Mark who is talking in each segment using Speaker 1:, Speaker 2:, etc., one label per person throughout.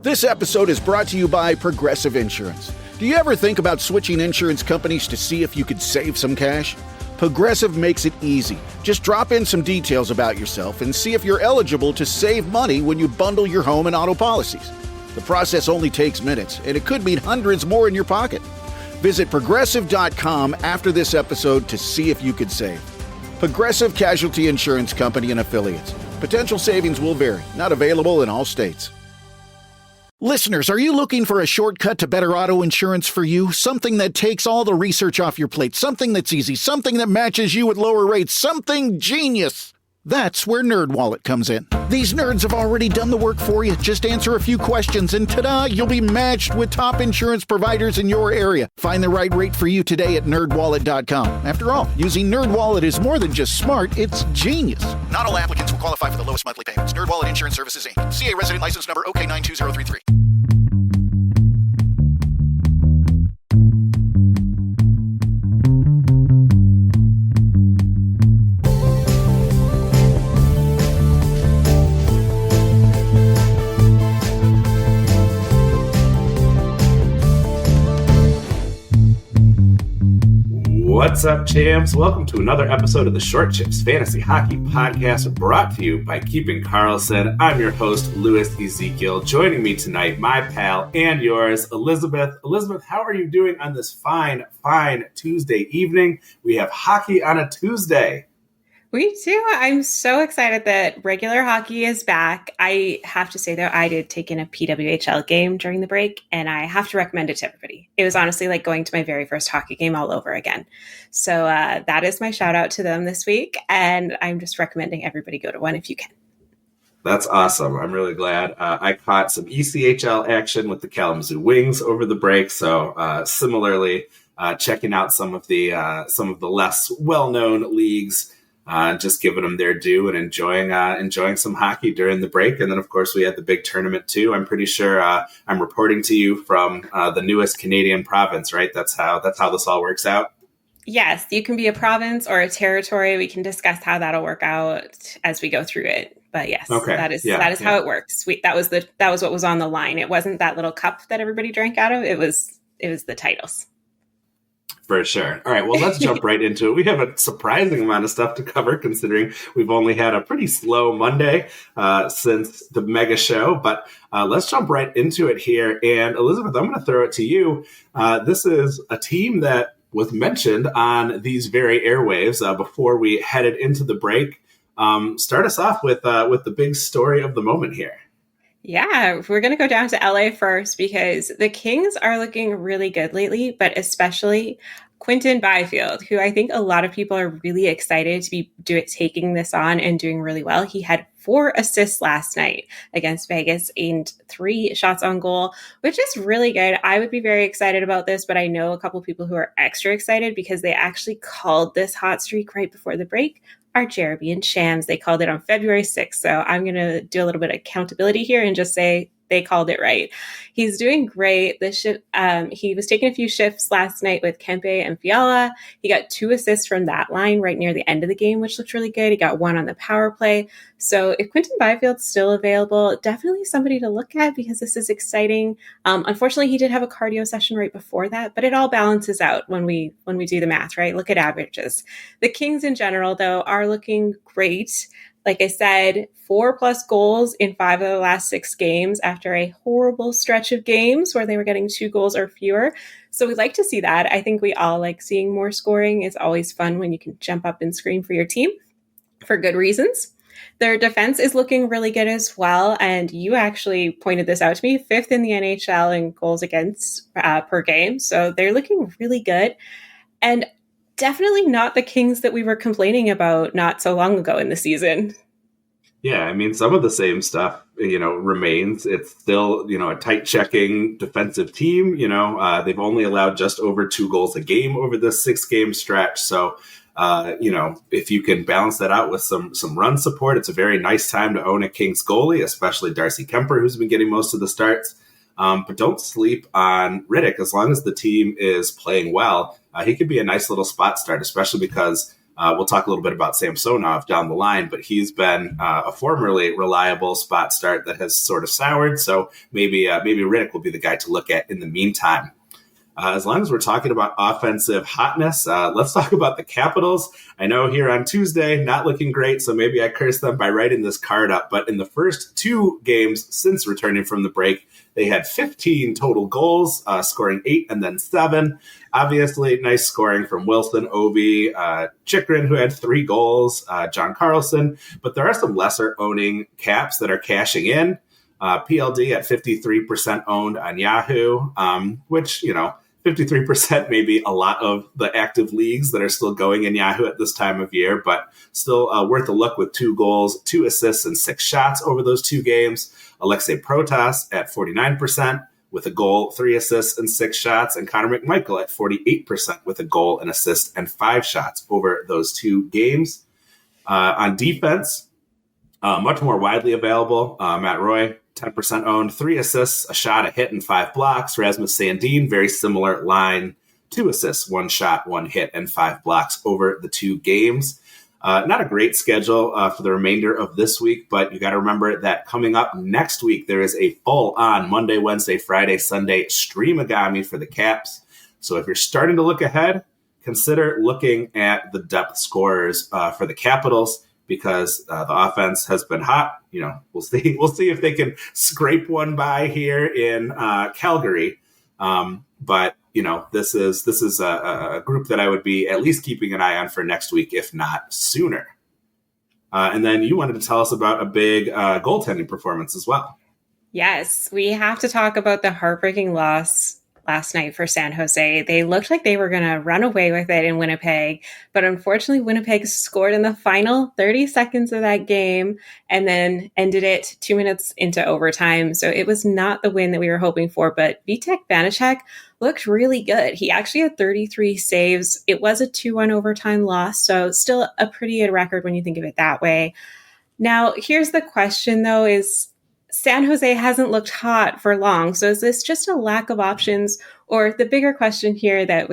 Speaker 1: This episode is brought to you by Progressive Insurance. Do you ever think about switching insurance companies to see if you could save some cash? Progressive makes it easy. Just drop in some details about yourself and see if you're eligible to save money when you bundle your home and auto policies. The process only takes minutes, and it could mean hundreds more in your pocket. Visit Progressive.com after this episode to see if you could save. Progressive Casualty Insurance Company and Affiliates. Potential savings will vary. Not available in all states. Listeners, are you looking for a shortcut to better auto insurance for you? Something that takes all the research off your plate, something that's easy, something that matches you at lower rates, something genius. That's where NerdWallet comes in. These nerds have already done the work for you. Just answer a few questions and ta-da, you'll be matched with top insurance providers in your area. Find the right rate for you today at nerdwallet.com. After all, using NerdWallet is more than just smart, it's genius. Not all applicants will qualify for the lowest monthly payments. NerdWallet Insurance Services, Inc. CA resident license number OK92033.
Speaker 2: What's up, champs? Welcome to another episode of the Short Chips Fantasy Hockey Podcast, brought to you by Keeping Karlsson. I'm your host, Louis Ezekiel. Joining me tonight, my pal and yours, Elizabeth. Elizabeth, how are you doing on this fine Tuesday evening? We have hockey on a Tuesday.
Speaker 3: We do. I'm so excited that regular hockey is back. I have to say, though, I did take in a PWHL game during the break, and I have to recommend it to everybody. It was honestly like going to my very first hockey game all over again. So that is my shout out to them this week, and I'm just recommending everybody go to one if you can.
Speaker 2: That's awesome. I'm really glad. I caught some ECHL action with the Kalamazoo Wings over the break, so similarly checking out some of the less well-known leagues. Just giving them their due and enjoying some hockey during the break. And then, of course, we had the big tournament, too. I'm pretty sure I'm reporting to you from the newest Canadian province, right? That's how this all works out.
Speaker 3: Yes, you can be a province or a territory. We can discuss how that'll work out as we go through it. But yes, okay. that is how it works. That was what was on the line. It wasn't that little cup that everybody drank out of. It was the titles.
Speaker 2: For sure. All right, well, let's jump right into it. We have a surprising amount of stuff to cover, considering we've only had a pretty slow Monday since the mega show. But let's jump right into it here. And Elizabeth, I'm going to throw it to you. This is a team that was mentioned on these very airwaves before we headed into the break. Start us off with the big story of the moment here.
Speaker 3: Yeah, we're going to go down to LA first because the Kings are looking really good lately, but especially Quinton Byfield, who I think a lot of people are really excited to be taking this on and doing really well. He had 4 assists last night against Vegas and 3 shots on goal, which is really good. I would be very excited about this, but I know a couple people who are extra excited because they actually called this hot streak right before the break. Are Jeremy and Shams. They called it on February 6th. So I'm going to do a little bit of accountability here and just say they called it right. He's doing great. He was taking a few shifts last night with Kempe and Fiala. He got 2 assists from that line right near the end of the game, which looked really good. He got 1 on the power play. So if Quinton Byfield's still available, definitely somebody to look at because this is exciting. Unfortunately, he did have a cardio session right before that, but it all balances out when we do the math, right? Look at averages. The Kings in general, though, are looking great. Like I said, 4+ goals in 5 of the last 6 games after a horrible stretch of games where they were getting 2 goals or fewer. So we like to see that. I think we all like seeing more scoring. It's always fun when you can jump up and scream for your team for good reasons. Their defense is looking really good as well. And you actually pointed this out to me, 5th in the NHL in goals against per game. So they're looking really good. And definitely not the Kings that we were complaining about not so long ago in the season.
Speaker 2: Yeah, I mean, some of the same stuff, remains. It's still, a tight checking defensive team. They've only allowed just over 2 goals a game over this 6-game stretch. So, if you can balance that out with some run support, it's a very nice time to own a Kings goalie, especially Darcy Kemper, who's been getting most of the starts. But don't sleep on Riddick. As long as the team is playing well, he could be a nice little spot start, especially because We'll talk a little bit about Samsonov down the line, but he's been a formerly reliable spot start that has sort of soured. So maybe Riddick will be the guy to look at in the meantime. As long as we're talking about offensive hotness, let's talk about the Capitals. I know here on Tuesday, not looking great, so maybe I cursed them by writing this card up. But in the first 2 games since returning from the break, they had 15 total goals, scoring 8 and then 7. Obviously, nice scoring from Wilson, Ovi, Chychrun, who had 3 goals, John Carlson. But there are some lesser-owning Caps that are cashing in. PLD at 53% owned on Yahoo, which, 53% may be a lot of the active leagues that are still going in Yahoo at this time of year, but still worth a look with 2 goals, 2 assists, and 6 shots over those 2 games. Alexei Protas at 49% with a goal, 3 assists, and 6 shots, and Connor McMichael at 48% with a goal, an assist, and 5 shots over those 2 games. On defense, much more widely available, Matt Roy, 10% owned, 3 assists, a shot, a hit, and 5 blocks. Rasmus Sandin, very similar line, 2 assists, 1 shot, 1 hit, and 5 blocks over the 2 games. Not a great schedule for the remainder of this week, but you got to remember that coming up next week, there is a full-on Monday, Wednesday, Friday, Sunday streamagami for the Caps. So if you're starting to look ahead, consider looking at the depth scorers for the Capitals, because the offense has been hot. We'll see if they can scrape one by here in Calgary. But this is a group that I would be at least keeping an eye on for next week, if not sooner. And then you wanted to tell us about a big goaltending performance as well.
Speaker 3: Yes, we have to talk about the heartbreaking loss last night for San Jose. They looked like they were going to run away with it in Winnipeg, but unfortunately Winnipeg scored in the final 30 seconds of that game and then ended it 2 minutes into overtime. So it was not the win that we were hoping for, but Vitek Vanacek looked really good. He actually had 33 saves. It was a 2-1 overtime loss, so still a pretty good record when you think of it that way. Now, here's the question though, is San Jose hasn't looked hot for long. So is this just a lack of options? Or the bigger question here that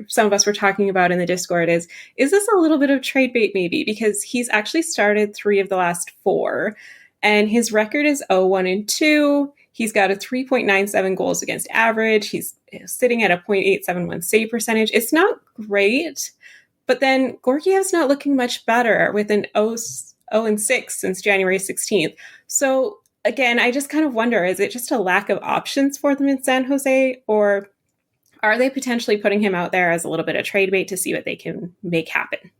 Speaker 3: some of us were talking about in the Discord is this a little bit of trade bait maybe? Because he's actually started 3 of the last 4 and his record is 0-1-2. He's got a 3.97 goals against average. He's sitting at a .871 save percentage. It's not great, but then Georgiev's not looking much better with an 0-6 since January 16th. So again, I just kind of wonder, is it just a lack of options for them in San Jose, or are they potentially putting him out there as a little bit of trade bait to see what they can make happen?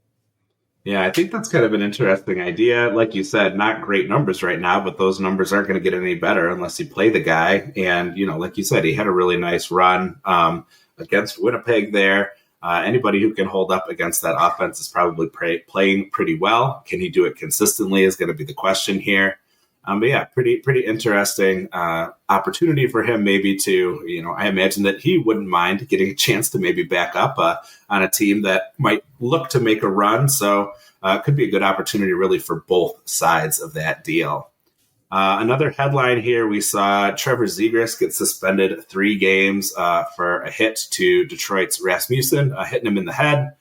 Speaker 2: Yeah, I think that's kind of an interesting idea. Like you said, not great numbers right now, but those numbers aren't going to get any better unless you play the guy. And, like you said, he had a really nice run against Winnipeg there. Anybody who can hold up against that offense is probably playing pretty well. Can he do it consistently is going to be the question here. But yeah, pretty interesting opportunity for him maybe to, I imagine that he wouldn't mind getting a chance to maybe back up on a team that might look to make a run. So it could be a good opportunity really for both sides of that deal. Another headline here, we saw Trevor Zegras get suspended 3 games for a hit to Detroit's Rasmussen, hitting him in the head.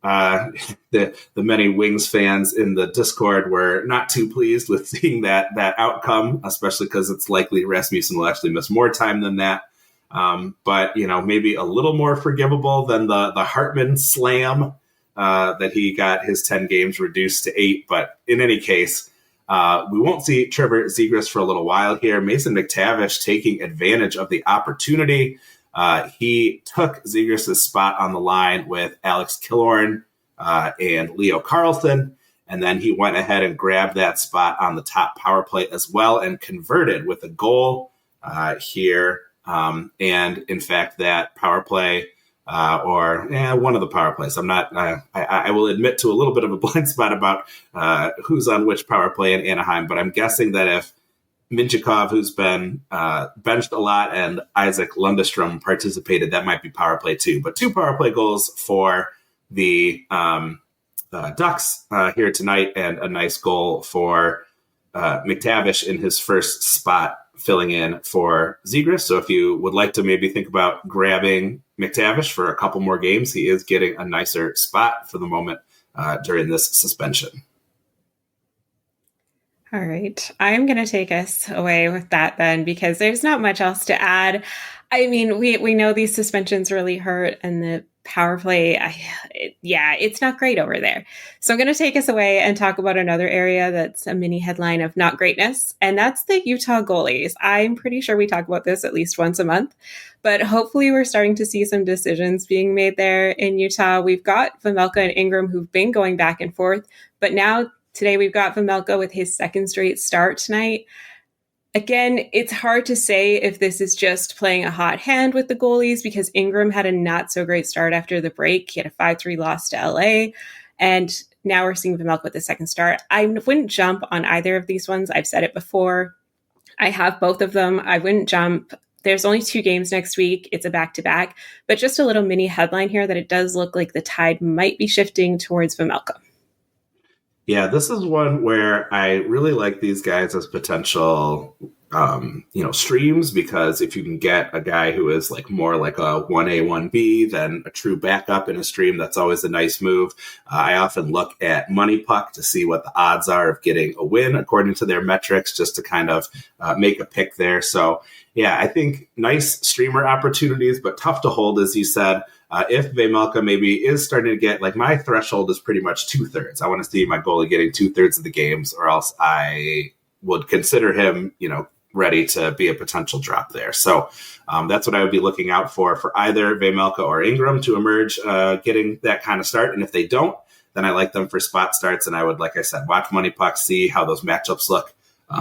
Speaker 2: The many Wings fans in the Discord were not too pleased with seeing that outcome, especially because it's likely Rasmussen will actually miss more time than that. But, maybe a little more forgivable than the Hartman slam that he got his 10 games reduced to 8. But in any case, we won't see Trevor Zegras for a little while here. Mason McTavish taking advantage of the opportunity. He took Zegras' spot on the line with Alex Killorn and Leo Carlson, and then he went ahead and grabbed that spot on the top power play as well and converted with a goal here. And in fact, that power play one of the power plays. I will admit to a little bit of a blind spot about who's on which power play in Anaheim, but I'm guessing that if Minchikov, who's been benched a lot, and Isaac Lundestrom participated, that might be power play 2. But 2 power play goals for the Ducks here tonight, and a nice goal for McTavish in his first spot filling in for Zegras. So if you would like to maybe think about grabbing McTavish for a couple more games, he is getting a nicer spot for the moment during this suspension.
Speaker 3: All right. I'm going to take us away with that then, because there's not much else to add. I mean, we know these suspensions really hurt, and the power play, it's not great over there. So I'm going to take us away and talk about another area that's a mini headline of not greatness, and that's the Utah goalies. I'm pretty sure we talk about this at least once a month, but hopefully we're starting to see some decisions being made there in Utah. We've got Vejmelka and Ingram who've been going back and forth, but now today we've got Vejmelka with his second straight start tonight. Again, it's hard to say if this is just playing a hot hand with the goalies, because Ingram had a not so great start after the break. He had a 5-3 loss to LA. And now we're seeing Vejmelka with the second start. I wouldn't jump on either of these ones. I've said it before. I have both of them. I wouldn't jump. There's only 2 games next week. It's a back-to-back. But just a little mini headline here that it does look like the tide might be shifting towards Vejmelka.
Speaker 2: Yeah, this is one where I really like these guys as potential, streams, because if you can get a guy who is like more like a 1A, 1B than a true backup in a stream, that's always a nice move. I often look at Money Puck to see what the odds are of getting a win according to their metrics, just to kind of make a pick there. So, yeah, I think nice streamer opportunities, but tough to hold, as you said. If Vejmelka maybe is starting to get, like, my threshold is pretty much 2/3. I want to see my goalie getting 2/3 of the games, or else I would consider him, ready to be a potential drop there. So that's what I would be looking out for either Vejmelka or Ingram to emerge getting that kind of start. And if they don't, then I like them for spot starts. And I would, like I said, watch Money Puck, see how those matchups look.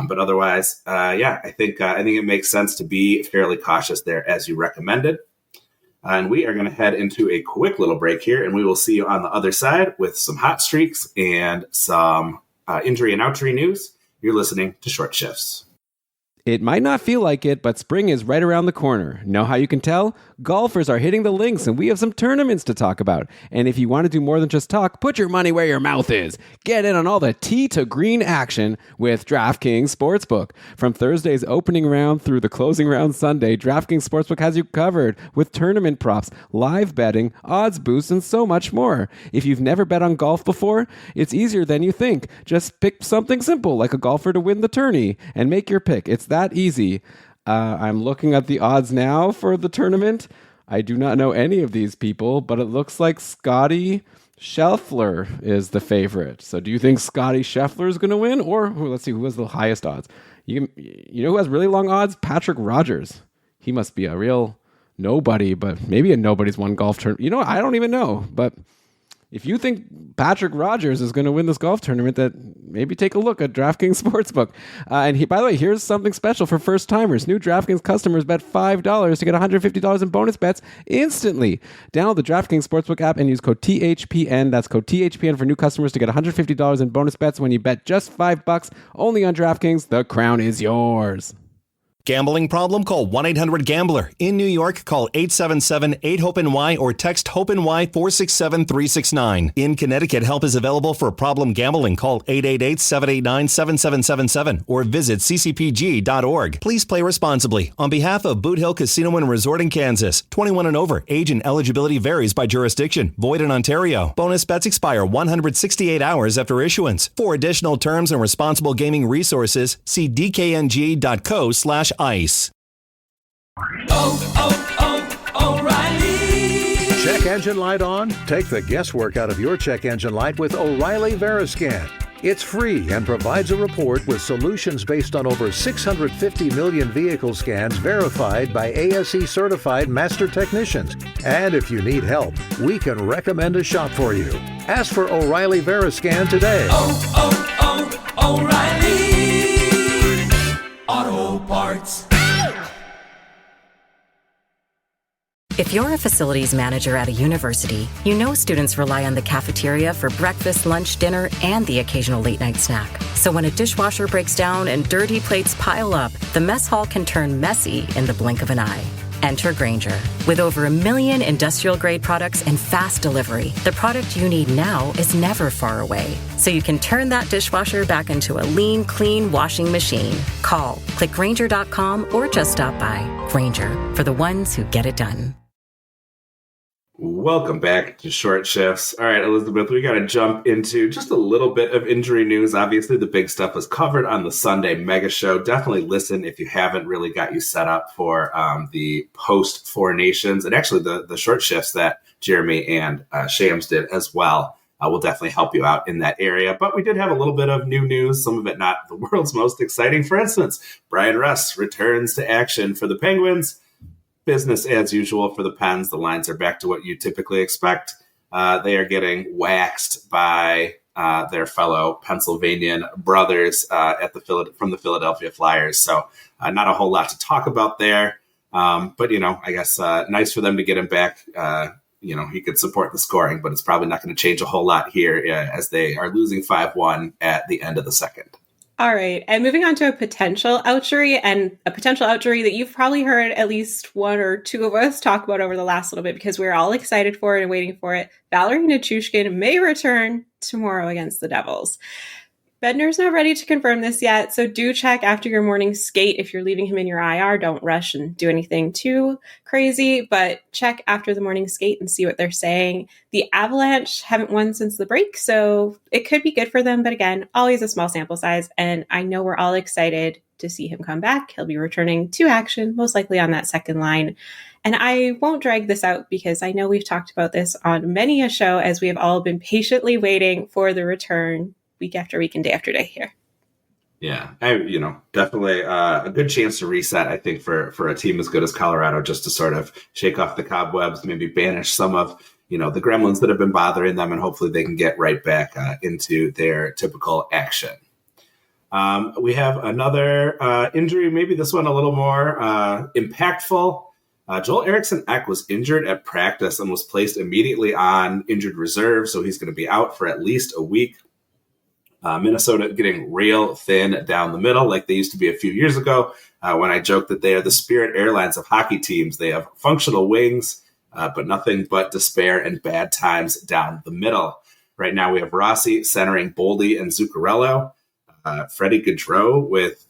Speaker 2: But otherwise, I think it makes sense to be fairly cautious there, as you recommended. And we are going to head into a quick little break here, and we will see you on the other side with some hot streaks and some injury and outree news. You're listening to Short Shifts.
Speaker 4: It might not feel like it, but spring is right around the corner. Know how you can tell? Golfers are hitting the links, and we have some tournaments to talk about. And if you want to do more than just talk, put your money where your mouth is. Get in on all the tee to green action with DraftKings Sportsbook. From Thursday's opening round through the closing round Sunday, DraftKings Sportsbook has you covered with tournament props, live betting, odds boosts, and so much more. If you've never bet on golf before, it's easier than you think. Just pick something simple, like a golfer to win the tourney, and make your pick. It's that easy. I'm looking at the odds now for the tournament. I do not know any of these people, but it looks like Scotty Scheffler is the favorite. So do you think Scotty Scheffler is going to win? Or let's see, who has the highest odds? You know who has really long odds? Patrick Rogers. He must be a real nobody, but maybe a nobody's won golf tournament. I don't even know, but if you think Patrick Rogers is going to win this golf tournament, that maybe take a look at DraftKings Sportsbook. By the way, here's something special for first timers. New DraftKings customers bet $5 to get $150 in bonus bets instantly. Download the DraftKings Sportsbook app and use code THPN. That's code THPN for new customers to get $150 in bonus bets when you bet just $5 only on DraftKings. The crown is yours.
Speaker 5: Gambling problem? Call 1-800-GAMBLER. In New York, call 877-8-HOPE-NY or text HOPE-NY 467-369. In Connecticut, help is available for problem gambling. Call 888-789-7777 or visit ccpg.org. Please play responsibly. On behalf of Boot Hill Casino and Resort in Kansas, 21 and over. Age and eligibility varies by jurisdiction. Void in Ontario. Bonus bets expire 168 hours after issuance. For additional terms and responsible gaming resources, see dkng.co/ice.
Speaker 6: O'Reilly. Check engine light on? Take the guesswork out of your check engine light with O'Reilly Veriscan. It's free and provides a report with solutions based on over 650 million vehicle scans verified by ASE certified master technicians. And if you need help, we can recommend a shop for you. Ask for O'Reilly Veriscan today.
Speaker 7: O'Reilly Auto Parts.
Speaker 8: If you're a facilities manager at a university, you know students rely on the cafeteria for breakfast, lunch, dinner, and the occasional late-night snack. So when a dishwasher breaks down and dirty plates pile up, the mess hall can turn messy in the blink of an eye. Enter Grainger. With over 1 million industrial-grade products and fast delivery, the product you need now is never far away. So you can turn that dishwasher back into a lean, clean washing machine. Call, click Grainger.com, or just stop by. Grainger, for the ones who get it done.
Speaker 2: Welcome back to Short Shifts. All right, Elizabeth, we got to jump into just a little bit of injury news. Obviously, the big stuff was covered on the Sunday Mega Show. Definitely listen if you haven't really got you set up for the post Four Nations and actually the short shifts that Jeremy and Shams did as well. Will definitely help you out in that area. But we did have a little bit of new news, some of it not the world's most exciting. For instance, Brian Russ returns to action for the Penguins. Business as usual for the Pens. The lines are back to what you typically expect. They are getting waxed by their fellow Pennsylvanian brothers from the Philadelphia Flyers. So not a whole lot to talk about there. But, I guess nice for them to get him back. He could support the scoring, but it's probably not going to change a whole lot here as they are losing 5-1 at the end of the second.
Speaker 3: All right. And moving on to a potential outjury that you've probably heard at least one or two of us talk about over the last little bit because we're all excited for it and waiting for it. Valeri Nichushkin may return tomorrow against the Devils. Bednar's not ready to confirm this yet, so do check after your morning skate. If you're leaving him in your IR, don't rush and do anything too crazy, but check after the morning skate and see what they're saying. The Avalanche haven't won since the break, so it could be good for them, but again, always a small sample size, and I know we're all excited to see him come back. He'll be returning to action, most likely on that second line. And I won't drag this out because I know we've talked about this on many a show as we have all been patiently waiting for the return week after week and day after day here.
Speaker 2: Yeah, definitely a good chance to reset, I think, for a team as good as Colorado, just to sort of shake off the cobwebs, maybe banish some of, the gremlins that have been bothering them, and hopefully they can get right back into their typical action. We have another injury, maybe this one a little more impactful. Joel Eriksson-Ek was injured at practice and was placed immediately on injured reserve, so he's going to be out for at least a week. Minnesota getting real thin down the middle like they used to be a few years ago when I joked that they are the Spirit Airlines of hockey teams. They have functional wings, but nothing but despair and bad times down the middle. Right now we have Rossi centering Boldy and Zuccarello, Freddie Gaudreau with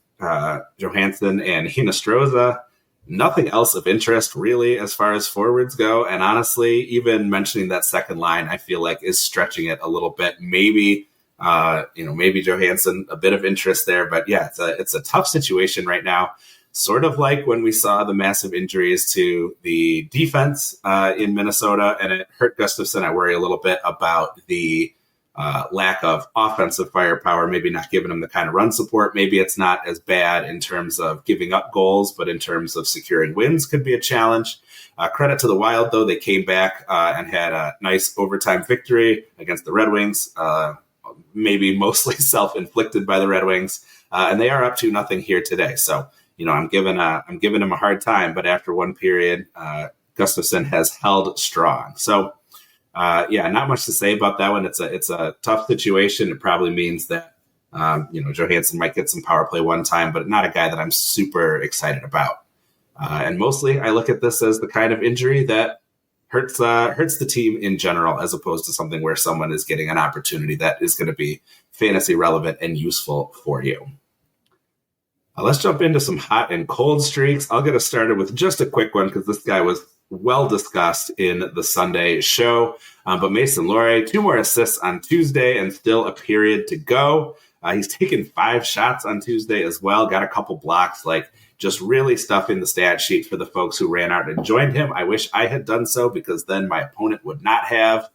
Speaker 2: Johansson and Hinostroza. Nothing else of interest really as far as forwards go. And honestly, even mentioning that second line, I feel like is stretching it a little bit. Maybe Johansson, a bit of interest there, but yeah, it's a tough situation right now. Sort of like when we saw the massive injuries to the defense in Minnesota, and it hurt Gustafsson. I worry a little bit about the lack of offensive firepower, maybe not giving him the kind of run support. Maybe it's not as bad in terms of giving up goals, but in terms of securing wins could be a challenge. Credit to the Wild, though. They came back and had a nice overtime victory against the Red Wings. Maybe mostly self-inflicted by the Red Wings, and they are up 2-0 here today. So, I'm giving him a hard time, but after one period, Gustafsson has held strong. So, not much to say about that one. It's a tough situation. It probably means that Johansson might get some power play one time, but not a guy that I'm super excited about. And mostly, I look at this as the kind of injury that hurts the team in general, as opposed to something where someone is getting an opportunity that is going to be fantasy relevant and useful for you. Let's jump into some hot and cold streaks. I'll get us started with just a quick one because this guy was well discussed in the Sunday show. But Mason Lohrei, 2 more assists on Tuesday and still a period to go. He's taken 5 shots on Tuesday as well, got a couple blocks, just really stuffing the stat sheet for the folks who ran out and joined him. I wish I had done so because then my opponent would not have.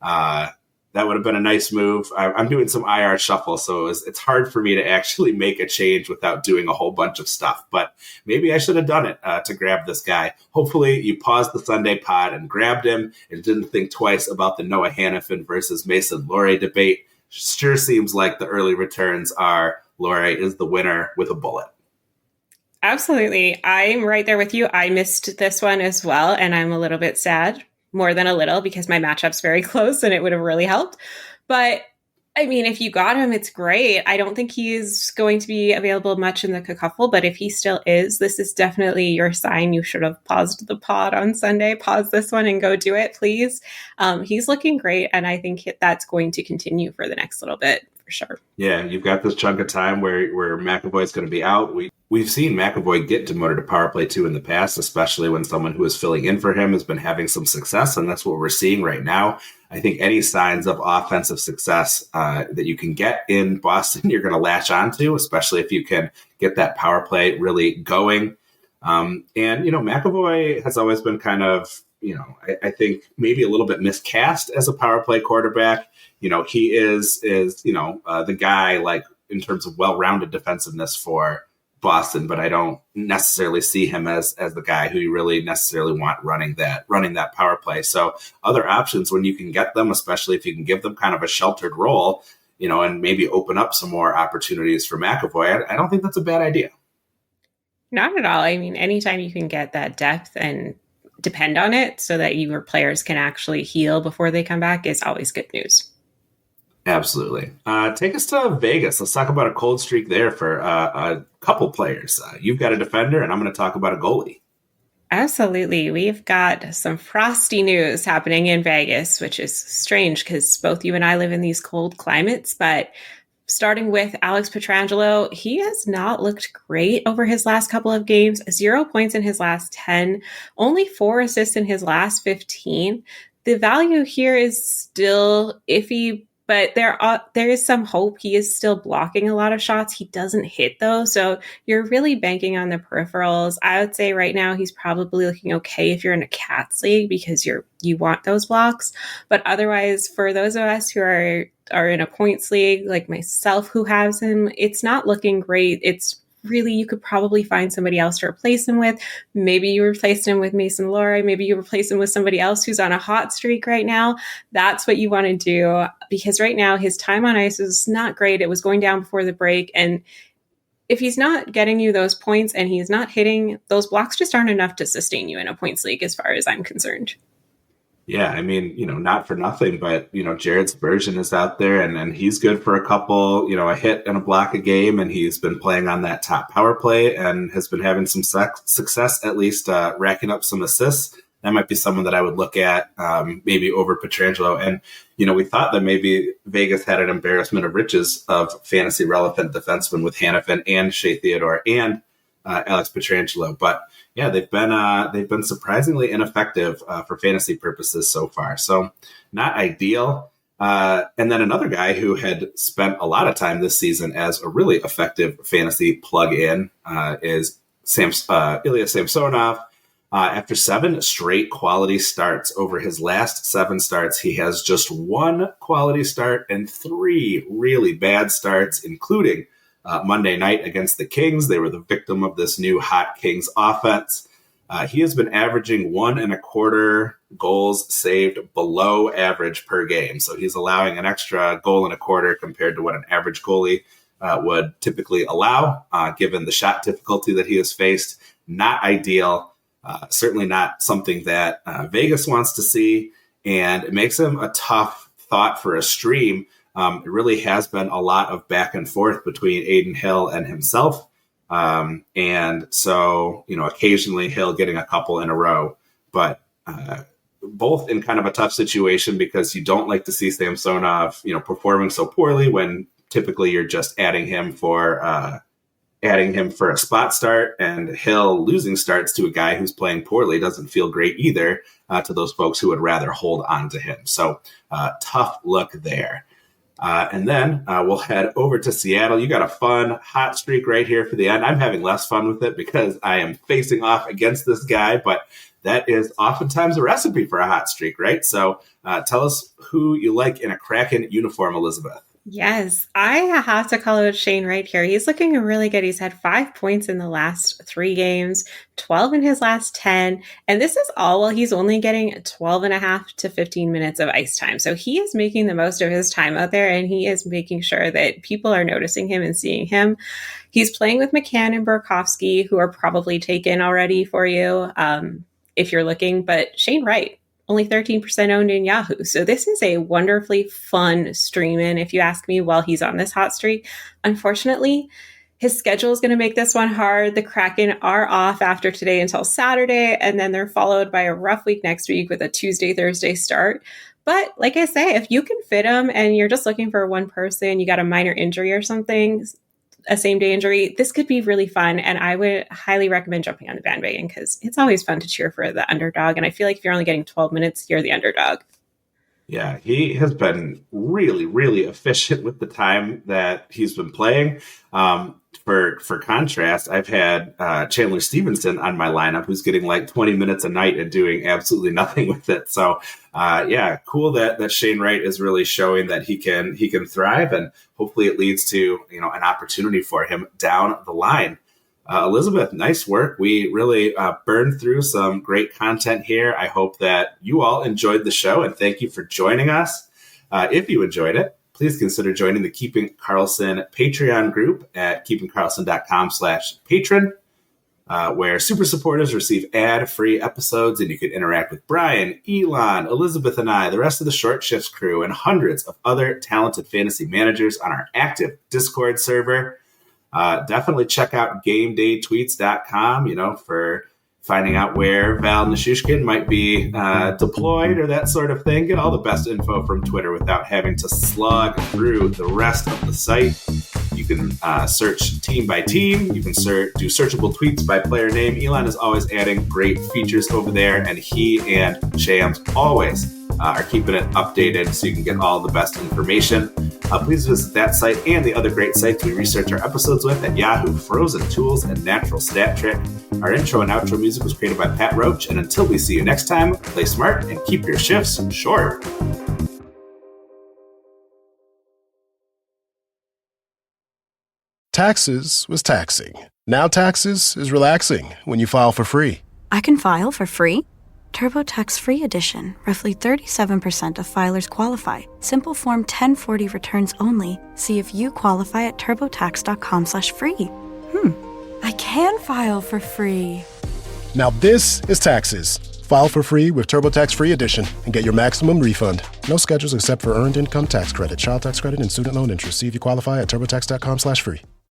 Speaker 2: That would have been a nice move. I'm doing some IR shuffle, so it's hard for me to actually make a change without doing a whole bunch of stuff. But maybe I should have done it to grab this guy. Hopefully you paused the Sunday pod and grabbed him and didn't think twice about the Noah Hannafin versus Mason Lohrei debate. Sure seems like the early returns are Lohrei is the winner with a bullet.
Speaker 3: Absolutely. I'm right there with you. I missed this one as well, and I'm a little bit sad, more than a little, because my matchup's very close and it would have really helped. But I mean, if you got him, it's great. I don't think he's going to be available much in the cacuffle, but if he still is, this is definitely your sign. You should have paused the pod on Sunday. Pause this one and go do it, please. He's looking great, and I think that's going to continue for the next little bit for sure.
Speaker 2: Yeah, you've got this chunk of time where McAvoy's going to be out. We've seen McAvoy get demoted to power play 2 in the past, especially when someone who is filling in for him has been having some success, and that's what we're seeing right now. I think any signs of offensive success that you can get in Boston, you're going to latch onto, especially if you can get that power play really going. McAvoy has always been kind of, I think maybe a little bit miscast as a power play quarterback. He is the guy, like, in terms of well-rounded defensiveness for Boston, but I don't necessarily see him as the guy who you really necessarily want running that power play. So other options when you can get them, especially if you can give them kind of a sheltered role, and maybe open up some more opportunities for McAvoy. I don't think that's a bad idea.
Speaker 3: Not at all. I mean, anytime you can get that depth and depend on it so that your players can actually heal before they come back is always good news.
Speaker 2: Absolutely. Take us to Vegas. Let's talk about a cold streak there for a couple players. You've got a defender, and I'm going to talk about a goalie.
Speaker 3: Absolutely. We've got some frosty news happening in Vegas, which is strange because both you and I live in these cold climates. But starting with Alex Pietrangelo, he has not looked great over his last couple of games. 0 points in his last 10, only 4 assists in his last 15. The value here is still iffy, but there is some hope. He is still blocking a lot of shots. He doesn't hit those. So you're really banking on the peripherals. I would say right now he's probably looking okay if you're in a Cats league because you want those blocks. But otherwise, for those of us who are in a points league like myself who has him, it's not looking great. It's really, you could probably find somebody else to replace him with. Maybe you replaced him with Mason Lohrei. Maybe you replace him with somebody else who's on a hot streak right now. That's what you want to do because right now his time on ice is not great. It was going down before the break. And if he's not getting you those points and he's not hitting, those blocks just aren't enough to sustain you in a points league as far as I'm concerned.
Speaker 2: Yeah, I mean, not for nothing, but, Jared Spurgeon is out there and he's good for a couple, a hit and a block a game. And he's been playing on that top power play and has been having some success, at least racking up some assists. That might be someone that I would look at maybe over Pietrangelo. And, we thought that maybe Vegas had an embarrassment of riches of fantasy relevant defensemen with Hannafin and Shea Theodore and Alex Pietrangelo. But yeah, they've been surprisingly ineffective for fantasy purposes so far. So not ideal. And then another guy who had spent a lot of time this season as a really effective fantasy plug-in is Ilya Samsonov. After 7 straight quality starts over his last 7 starts, he has just 1 quality start and 3 really bad starts, including Monday night against the Kings. They were the victim of this new hot Kings offense. He has been averaging 1.25 goals saved below average per game. So he's allowing an extra goal and a quarter compared to what an average goalie would typically allow, given the shot difficulty that he has faced. Not ideal. Certainly not something that Vegas wants to see. And it makes him a tough thought for a stream. It really has been a lot of back and forth between Aiden Hill and himself. And so, occasionally Hill getting a couple in a row, but both in kind of a tough situation because you don't like to see Samsonov, performing so poorly when typically you're just adding him for a spot start, and Hill losing starts to a guy who's playing poorly doesn't feel great either to those folks who would rather hold on to him. So tough look there. And then we'll head over to Seattle. You got a fun hot streak right here for the end. I'm having less fun with it because I am facing off against this guy, but that is oftentimes a recipe for a hot streak, right? So tell us who you like in a Kraken uniform, Elizabeth.
Speaker 3: Yes, I have to call out Shane Wright here. He's looking really good. He's had 5 points in the last 3 games, 12 in his last 10. And this is all while he's only getting 12.5 to 15 minutes of ice time. So he is making the most of his time out there, and he is making sure that people are noticing him and seeing him. He's playing with McCann and Burakovsky, who are probably taken already for you if you're looking. But Shane Wright, only 13% owned in Yahoo. So this is a wonderfully fun stream in, if you ask me, while he's on this hot streak. Unfortunately, his schedule is going to make this one hard. The Kraken are off after today until Saturday, and then they're followed by a rough week next week with a Tuesday, Thursday start. But like I say, if you can fit them and you're just looking for one person, you got a minor injury or something, a same day injury, this could be really fun. And I would highly recommend jumping on the bandwagon because it's always fun to cheer for the underdog. And I feel like if you're only getting 12 minutes, you're the underdog.
Speaker 2: Yeah, he has been really, really efficient with the time that he's been playing. For contrast, I've had Chandler Stevenson on my lineup who's getting like 20 minutes a night and doing absolutely nothing with it. So, cool that Shane Wright is really showing that he can thrive, and hopefully it leads to an opportunity for him down the line. Elizabeth, nice work. We really burned through some great content here. I hope that you all enjoyed the show, and thank you for joining us. If you enjoyed it, please consider joining the Keeping Karlsson Patreon group at keepingkarlsson.com/patron, where super supporters receive ad-free episodes, and you can interact with Brian, Elon, Elizabeth, and I, the rest of the Short Shifts crew, and hundreds of other talented fantasy managers on our active Discord server. Definitely check out GameDayTweets.com, for finding out where Val Nichushkin might be deployed or that sort of thing. Get all the best info from Twitter without having to slog through the rest of the site. You can search team by team. You can do searchable tweets by player name. Elon is always adding great features over there, and he and Shams always are keeping it updated so you can get all the best information. Please visit that site and the other great sites we research our episodes with at Yahoo, Frozen Tools, and Natural Stat Trick. Our intro and outro music was created by Pat Roach, and until we see you next time, play smart and keep your shifts short.
Speaker 7: Taxes was taxing. Now taxes is relaxing when you file for free.
Speaker 9: I can file for free? TurboTax Free Edition. Roughly 37% of filers qualify. Simple Form 1040 returns only. See if you qualify at turbotax.com/free. I can file for free.
Speaker 7: Now this is taxes. File for free with TurboTax Free Edition and get your maximum refund. No schedules except for Earned Income Tax Credit, Child Tax Credit, and Student Loan Interest. See if you qualify at turbotax.com/free.